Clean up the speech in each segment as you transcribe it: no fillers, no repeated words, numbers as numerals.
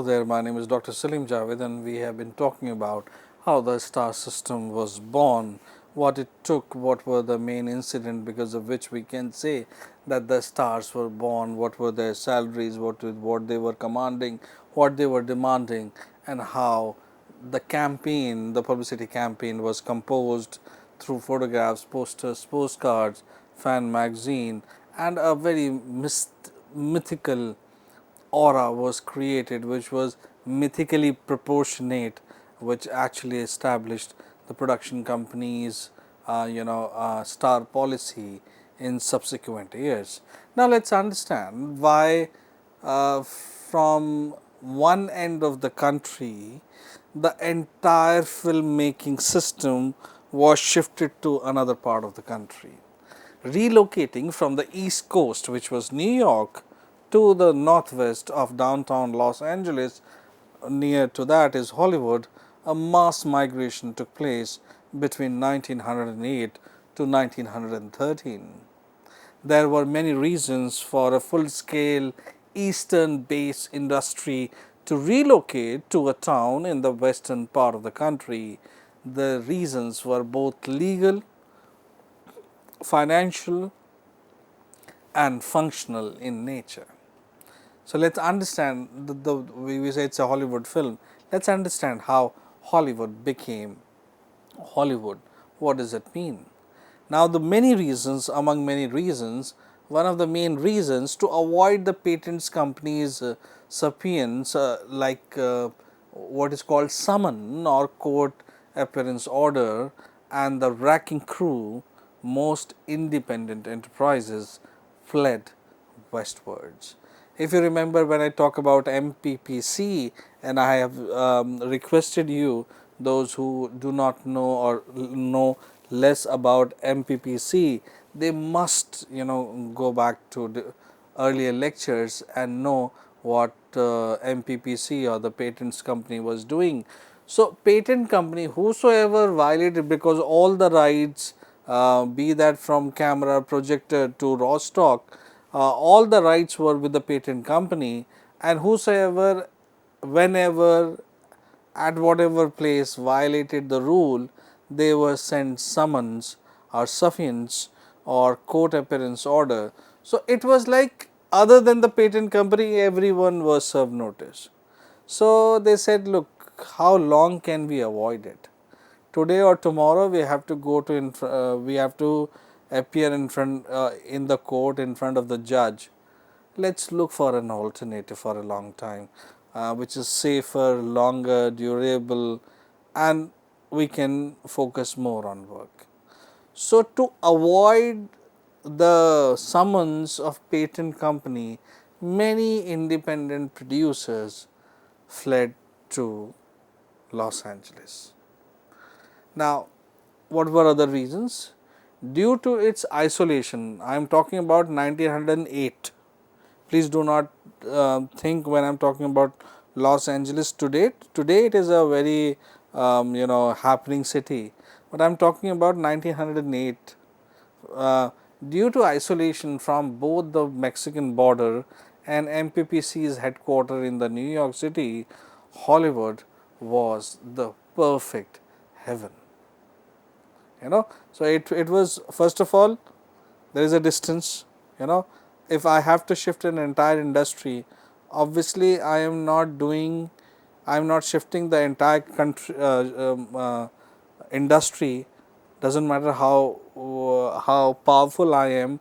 there, my name is Dr. Saleem Javed and we have been talking about how the star system was born, what it took, what were the main incident because of which we can say that the stars were born, what were their salaries, what they were commanding, what they were demanding, and how the campaign, the publicity campaign was composed through photographs, posters, postcards, fan magazine, and a very mythical aura was created, which was mythically proportionate, which actually established the production company's star policy in subsequent years. Now, let us understand why from one end of the country the entire filmmaking system was shifted to another part of the country. Relocating from the east coast, which was New York, to the northwest of downtown Los Angeles, near to that is Hollywood, a mass migration took place between 1908 to 1913. There were many reasons for a full-scale eastern base industry to relocate to a town in the western part of the country. The reasons were both legal, financial, and functional in nature. So, let us understand we say it is a Hollywood film. Let us understand how Hollywood became Hollywood. What does it mean? Now, the many reasons, among many reasons, one of the main reasons to avoid the patents company's subpoenas what is called summon or court appearance order, and the wrecking crew, most independent enterprises fled westwards. If you remember, when I talk about MPPC, and I have requested you, those who do not know or know less about MPPC, they must go back to the earlier lectures and know what MPPC or the patents company was doing. So, patent company, whosoever violated, because all the rights, be that from camera, projector to raw stock, all the rights were with the patent company, and whosoever, whenever, at whatever place violated the rule, they were sent summons or suffiance or court appearance order. So, it was like, other than the patent company, everyone was served notice. So, they said, look, how long can we avoid it? Today or tomorrow we have to go to we have to appear in front in the court in front of the judge. Let us look for an alternative for a long time, which is safer, longer, durable, and we can focus more on work. So, to avoid the summons of patent company, many independent producers fled to Los Angeles. Now, what were other reasons? Due to its isolation, I am talking about 1908. Please do not think when I am talking about Los Angeles today. Today it is a very happening city, but I am talking about 1908. Due to isolation from both the Mexican border and MPPC's headquarters in the New York City, Hollywood was the perfect heaven. So, it was, first of all, there is a distance, if I have to shift an entire industry, obviously I am not shifting the entire country industry, does not matter how powerful I am,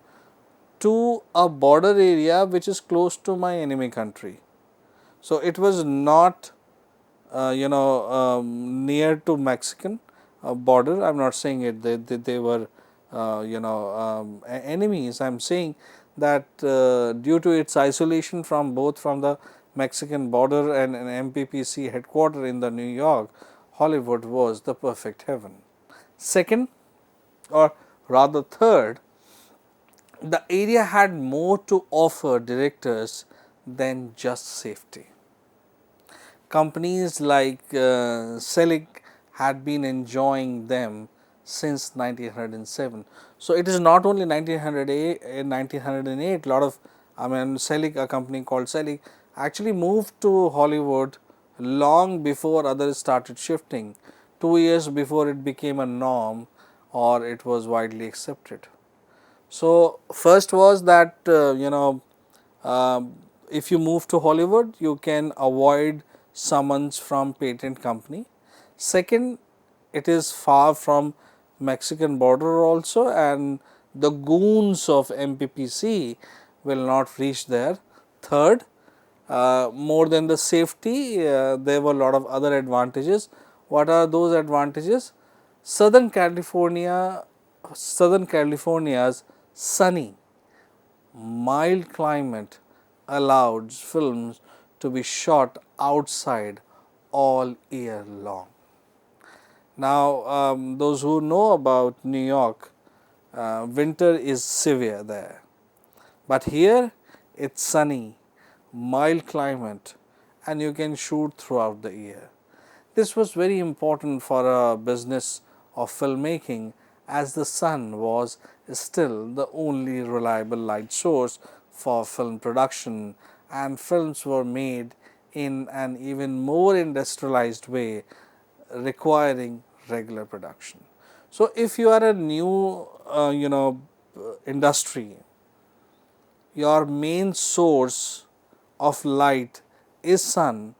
to a border area which is close to my enemy country. So, it was not near to Mexican border. I am not saying it they were enemies. I am saying that due to its isolation from both from the Mexican border and an MPPC headquarter in the New York, Hollywood was the perfect heaven. Second, or rather third, the area had more to offer directors than just safety. Companies like Selig had been enjoying them since 1907. So, it is not only 1908, lot of, Selig, a company called Selig, actually moved to Hollywood long before others started shifting, 2 years before it became a norm or it was widely accepted. So, first was that um, if you move to Hollywood, you can avoid summons from patent company. Second, it is far from Mexican border also, and the goons of MPPC will not reach there. Third, more than the safety, there were a lot of other advantages. What are those advantages? Southern California, Southern California's sunny, mild climate allowed films to be shot outside all year long. Now, those who know about New York, winter is severe there, but here it's sunny, mild climate, and you can shoot throughout the year. This was very important for a business of filmmaking, as the sun was still the only reliable light source for film production, and films were made in an even more industrialized way, requiring regular production. So, if you are a new industry, your main source of light is sun,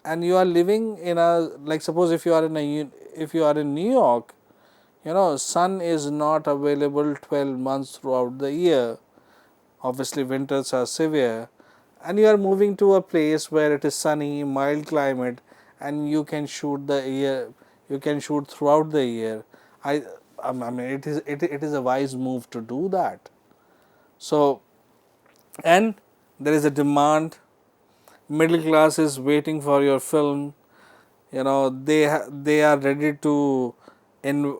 and you are living in a, like, suppose if you are in a, if you are in New York, sun is not available 12 months throughout the year. Obviously winters are severe, and you are moving to a place where it is sunny, mild climate, and you can shoot the year, you can shoot throughout the year. I, I mean, it is a wise move to do that. So, and there is a demand, middle class is waiting for your film, they are ready to in,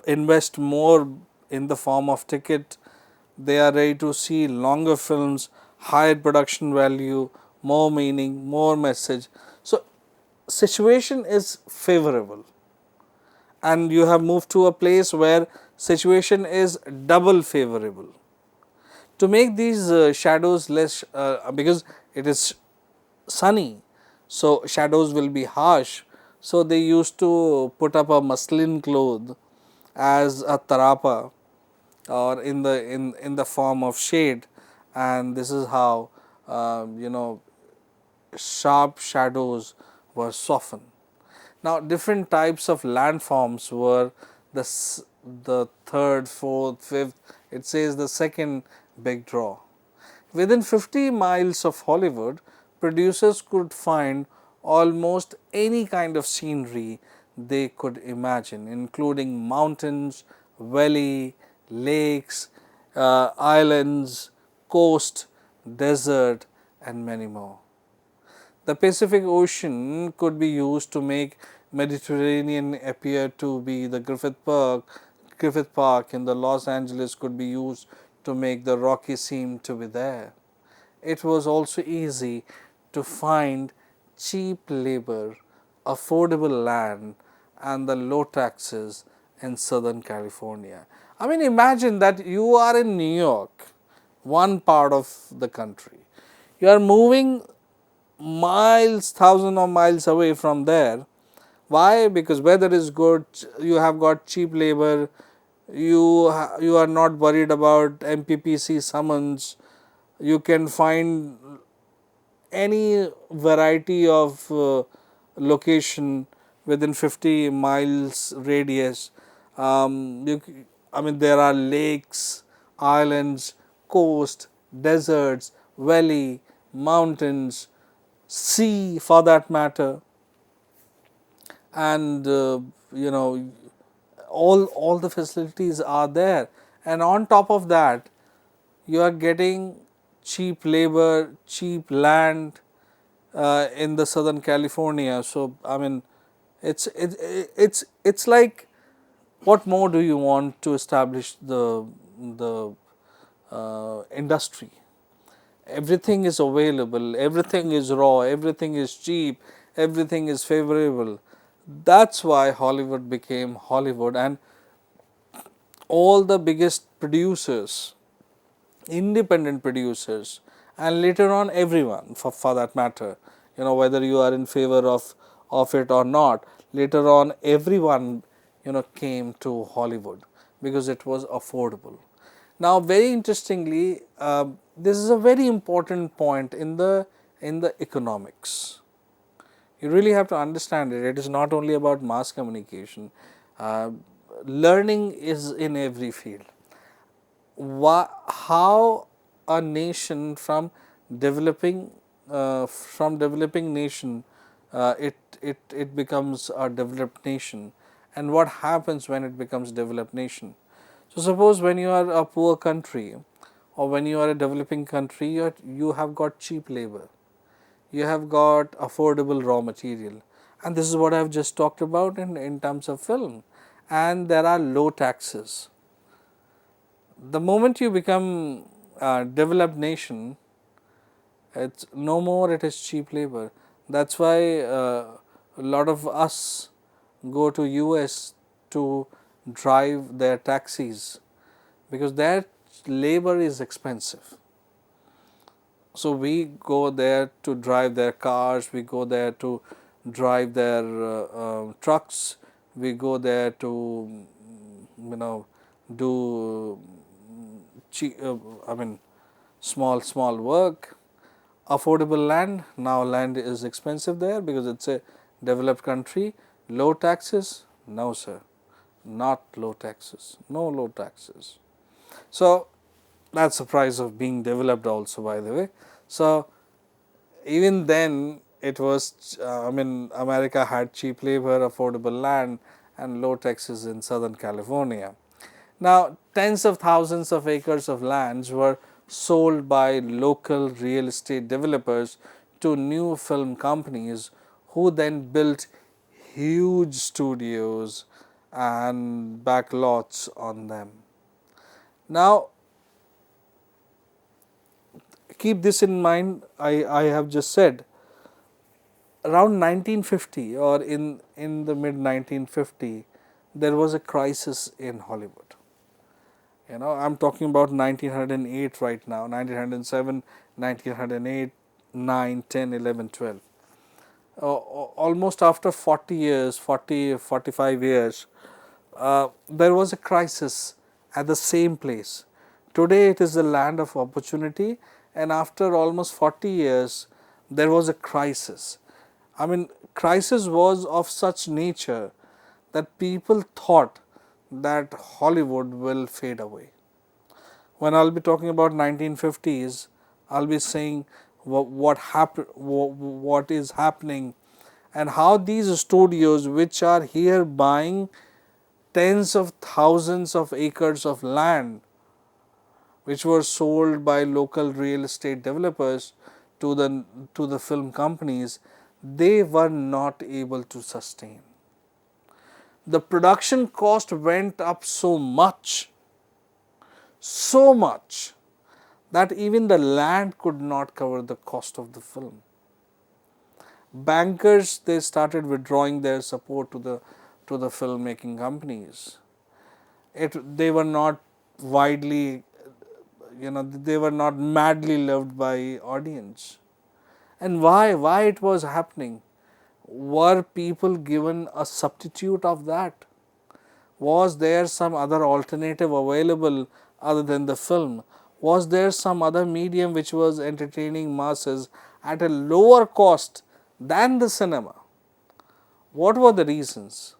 invest more in the form of ticket, they are ready to see longer films, higher production value, more meaning, more message. So, situation is favorable, and you have moved to a place where situation is double favorable. To make these shadows less, because it is sunny, so shadows will be harsh. So, they used to put up a muslin cloth as a tarapa, or in the form of shade, and this is how sharp shadows were softened. Now, different types of landforms were the third, fourth, fifth, it says the second big draw. Within 50 miles of Hollywood, producers could find almost any kind of scenery they could imagine, including mountains, valley, lakes, islands, coast, desert, and many more. The Pacific Ocean could be used to make Mediterranean appear to be the Griffith Park in the Los Angeles could be used to make the Rocky seem to be there. It was also easy to find cheap labor, affordable land, and the low taxes in Southern California. I mean, imagine that you are in New York, one part of the country. You are moving miles, thousands of miles away from there. Why? Because weather is good, you have got cheap labor, you are not worried about MPPC summons, you can find any variety of location within 50 miles radius. I mean, there are lakes, islands, coast, deserts, valley, mountains, sea for that matter, and all the facilities are there, and on top of that you are getting cheap labor, cheap land in the Southern California. So, I mean, it's like, what more do you want to establish the industry? Everything is available, everything is raw, everything is cheap, everything is favorable. That's why Hollywood became Hollywood, and all the biggest producers, independent producers, and later on everyone, for that matter, whether you are in favor of it or not, later on everyone came to Hollywood because it was affordable. Now, very interestingly, this is a very important point in the economics. You really have to understand it. It is not only about mass communication. Uh, Learning is in every field. How a nation from developing nation, it becomes a developed nation, and what happens when it becomes developed nation. So, suppose when you are a poor country or when you are a developing country, you have got cheap labor, you have got affordable raw material, and this is what I have just talked about in terms of film, and there are low taxes. The moment you become a developed nation, it's no more it is cheap labor. That's why a lot of us go to US to drive their taxis, because their labor is expensive. So, we go there to drive their cars, we go there to drive their trucks, we go there to do I mean small work. Affordable land, now land is expensive there because it's a developed country. Low taxes, no sir, not low taxes, no low taxes. So, that's the price of being developed also, by the way. So, even then it was America had cheap labor, affordable land and low taxes in Southern California. Now, tens of thousands of acres of lands were sold by local real estate developers to new film companies, who then built huge studios and backlots on them. Now, keep this in mind, I have just said around 1950 or in the mid 1950, there was a crisis in Hollywood. I am talking about 1908 right now, 1907, 1908, 9, 10, 11, 12. Almost after 40 years, 45 years, there was a crisis at the same place. Today it is the land of opportunity, and after almost 40 years, there was a crisis. Crisis was of such nature that people thought that Hollywood will fade away. When I will be talking about 1950s, I will be saying what is happening, and how these studios, which are here buying tens of thousands of acres of land, which were sold by local real estate developers to the film companies, they were not able to sustain. The production cost went up so much that even the land could not cover the cost of the film. Bankers, they started withdrawing their support to the filmmaking companies. They were not widely, they were not madly loved by audience. And why it was happening? Were people given a substitute of that? Was there some other alternative available other than the film? Was there some other medium which was entertaining masses at a lower cost than the cinema? What were the reasons?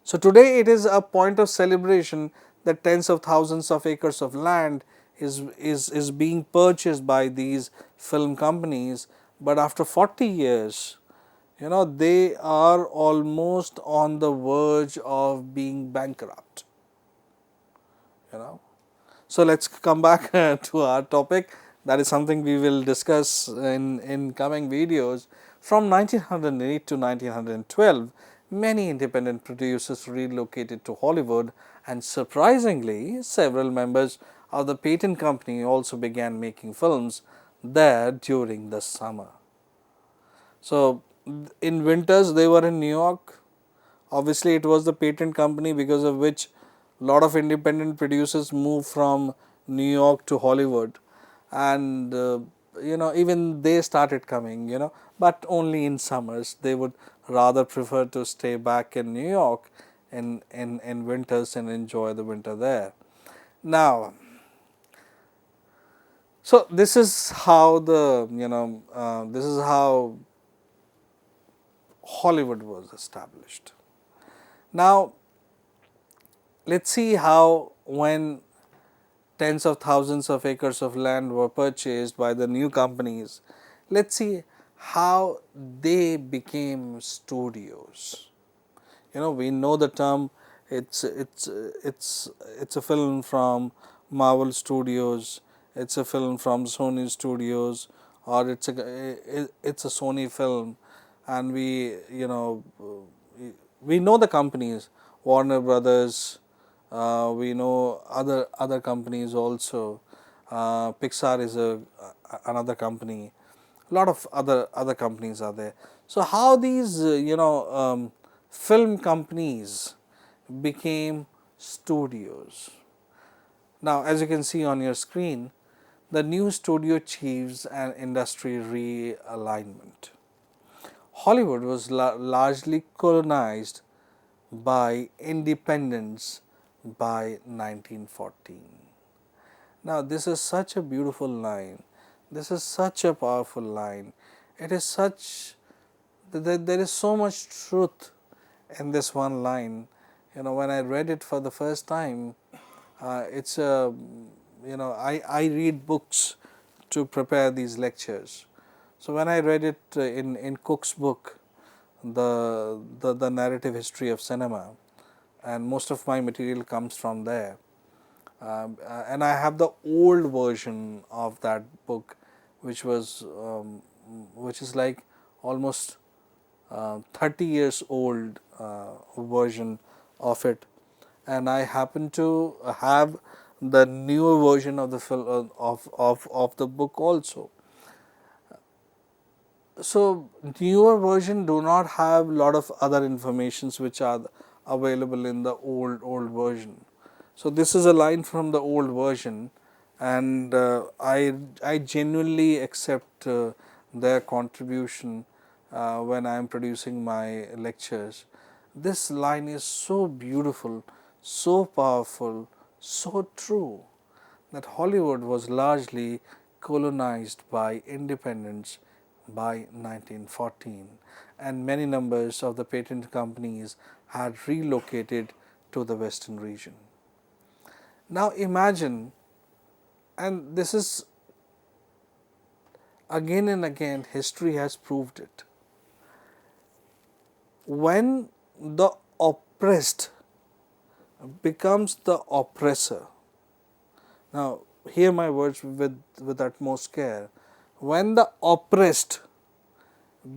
So, today it is a point of celebration that tens of thousands of acres of land is being purchased by these film companies, but after 40 years, they are almost on the verge of being bankrupt. So, let us come back to our topic. That is something we will discuss in coming videos. From 1908 to 1912, many independent producers relocated to Hollywood, and surprisingly, several members of the patent company also began making films there during the summer. So, in winters they were in New York. Obviously, it was the patent company because of which lot of independent producers moved from New York to Hollywood, and even they started coming, but only in summers. They would rather prefer to stay back in New York in winters and enjoy the winter there. Now, so this is how this is how Hollywood was established. Now, let's see how, when tens of thousands of acres of land were purchased by the new companies, let's see how they became studios. We know the term. It's a film from Marvel Studios. It's a film from Sony Studios, or it's a Sony film, and we know the companies, Warner Brothers. We know other companies also. Pixar is another company. A lot of other companies are there. So how these film companies became studios. Now, as you can see on your screen, the new studio achieves an industry realignment. Hollywood was largely colonized by independence by 1914. Now, this is such a beautiful line. This is such a powerful line. It is such that there is so much truth in this one line. When I read it for the first time, it's a I read books to prepare these lectures. So when I read it in Cook's book, the narrative history of cinema, and most of my material comes from there. And I have the old version of that book, which is like almost 30 years old version of it, and I happen to have the newer version of the film of the book also. So newer version do not have lot of other informations which are available in the old version. So this is a line from the old version, and I genuinely accept their contribution when I am producing my lectures. This line is so beautiful, so powerful, so true, that Hollywood was largely colonized by independence by 1914, and many numbers of the patent companies had relocated to the western region. Now imagine, and this is again and again history has proved it, when the oppressed becomes the oppressor. Now hear my words with utmost care. When the oppressed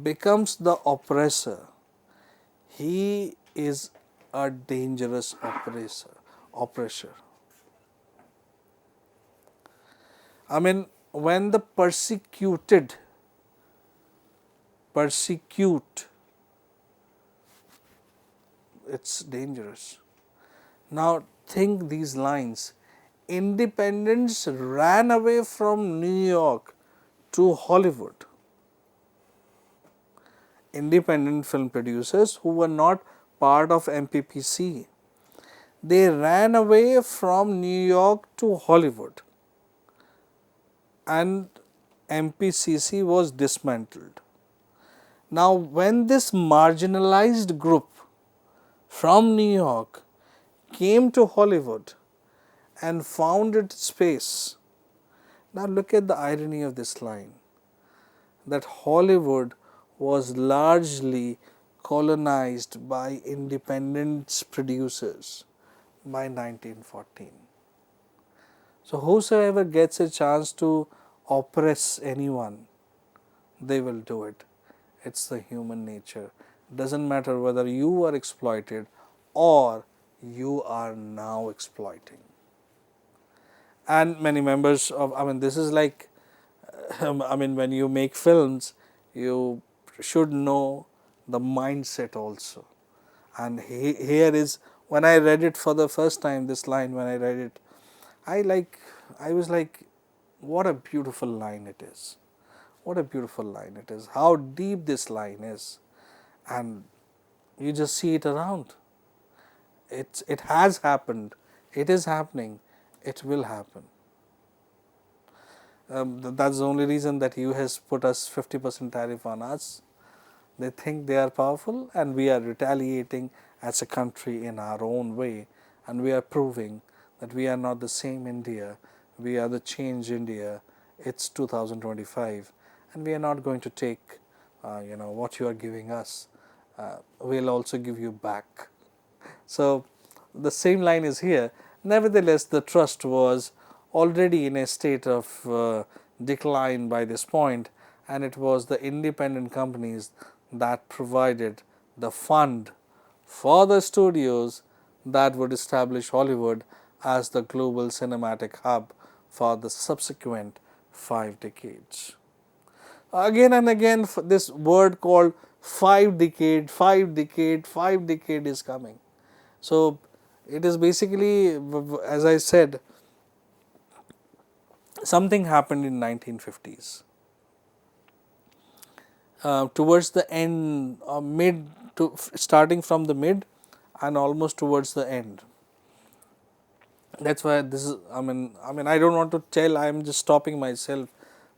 becomes the oppressor, he is a dangerous oppressor. I mean, when the persecuted persecute, it's dangerous. Now think these lines. Independents ran away from New York to Hollywood. Independent film producers who were not part of MPPC, they ran away from New York to Hollywood, and MPCC was dismantled. Now when this marginalized group from New York came to Hollywood and found its space, now look at the irony of this line, that Hollywood was largely colonized by independent producers by 1914. So whosoever gets a chance to oppress anyone, they will do it. It's the human nature. Doesn't matter whether you are exploited or you are now exploiting. And many members of, this is like, when you make films, you should know the mindset also. And here is, when I read it for the first time, this line, when I read it, I was like, What a beautiful line it is. What a beautiful line it is. How deep this line is. And you just see it around. It has happened. It is happening. It will happen. That's the only reason that US put us 50% tariff on us. They think they are powerful, and we are retaliating as a country in our own way, and we are proving that we are not the same India. We are the changed India. It's 2025, and we are not going to take what you are giving us. We'll also give you back. So the same line is here. Nevertheless, the trust was already in a state of decline by this point, and it was the independent companies that provided the fund for the studios that would establish Hollywood as the global cinematic hub for the subsequent 5 decades. Again and again, this word called 5 decade, 5 decade, 5 decade is coming. So it is basically, as I said, something happened in 1950s. Towards the end, mid to starting from the mid and almost towards the end. That's why this is. I don't want to tell. I am just stopping myself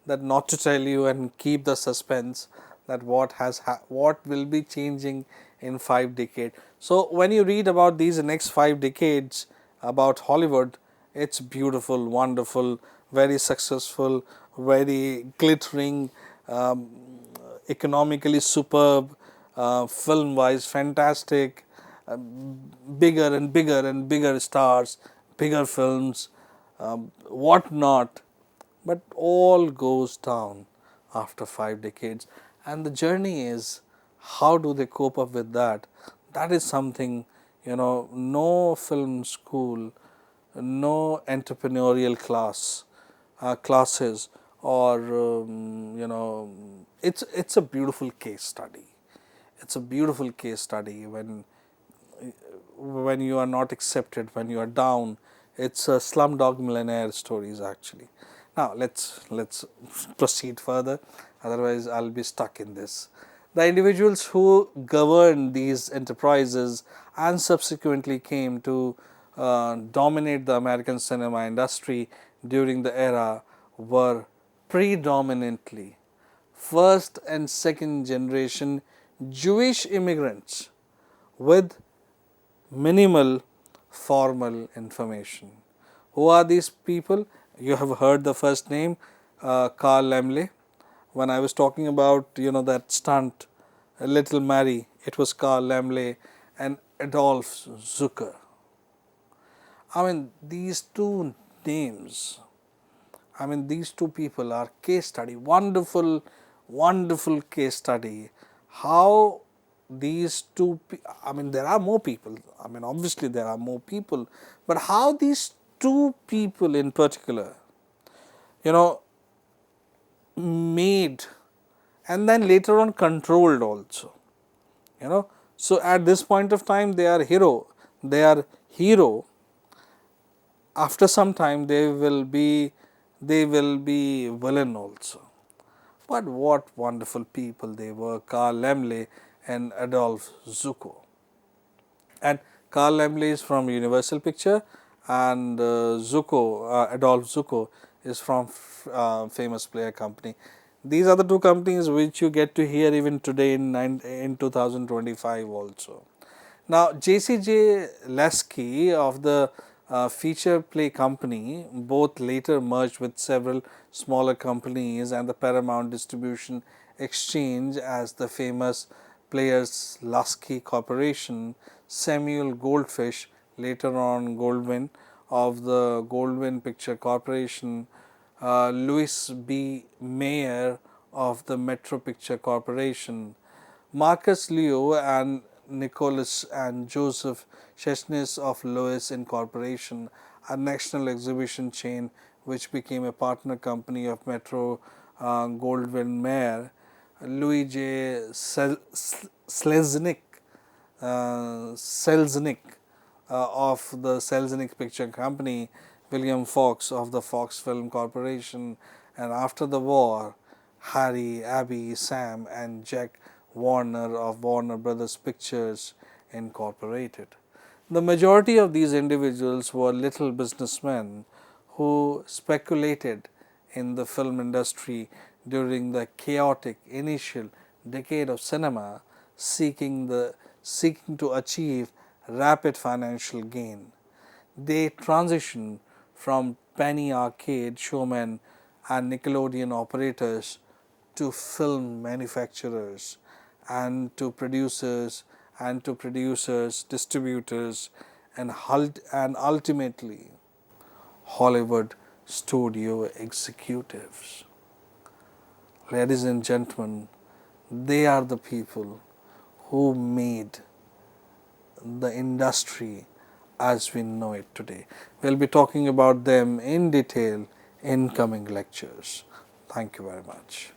that not to tell you and keep the suspense that what will be changing in 5 decades. So when you read about these next 5 decades about Hollywood, it's beautiful, wonderful, very successful, very glittering, economically superb, film wise fantastic, bigger and bigger and bigger stars, bigger films, what not, but all goes down after 5 decades. And the journey is, how do they cope up with that? That is something, no film school, no entrepreneurial classes, or it's a beautiful case study. It's a beautiful case study when you are not accepted, when you are down. It's a slumdog millionaire stories actually. Now let's proceed further, otherwise I'll be stuck in this. The individuals who governed these enterprises and subsequently came to dominate the American cinema industry during the era were predominantly first and second generation Jewish immigrants with minimal formal information. Who are these people? You have heard the first name, Carl Laemmle. When I was talking about that stunt, Little Mary, it was Carl Laemmle and Adolf Zucker. These two names, these two people are case study, wonderful, wonderful case study. How these two, there are more people, obviously there are more people, but how these two people in particular, made and then later on controlled also, So at this point of time they are hero. After some time they will be villain also. But what wonderful people they were, Carl Laemmle and Adolf Zucker. And Carl Laemmle is from Universal Picture, and Adolf Zucker is from Famous Player Company. These are the two companies which you get to hear even today in 2025 also. Now, J.C.J. Lasky of the Feature Play Company both later merged with several smaller companies and the Paramount Distribution Exchange as the famous Players Lasky Corporation. Samuel Goldfish, later on Goldwyn, of the Goldwyn Picture Corporation, Louis B. Mayer of the Metro Picture Corporation, Marcus Leo and Nicholas and Joseph Chesnes of Lois Incorporation, a national exhibition chain which became a partner company of Metro Goldwyn Mayer, Louis J. Selznick of the Selznick Picture Company, William Fox of the Fox Film Corporation, and after the war, Harry, Abby, Sam, and Jack Warner of Warner Brothers Pictures Incorporated. The majority of these individuals were little businessmen who speculated in the film industry during the chaotic initial decade of cinema, seeking to achieve rapid financial gain. They transitioned from penny arcade showmen and Nickelodeon operators to film manufacturers and to producers, distributors, and ultimately Hollywood studio executives. Ladies and gentlemen, they are the people who made the industry as we know it today. We'll be talking about them in detail in coming lectures. Thank you very much.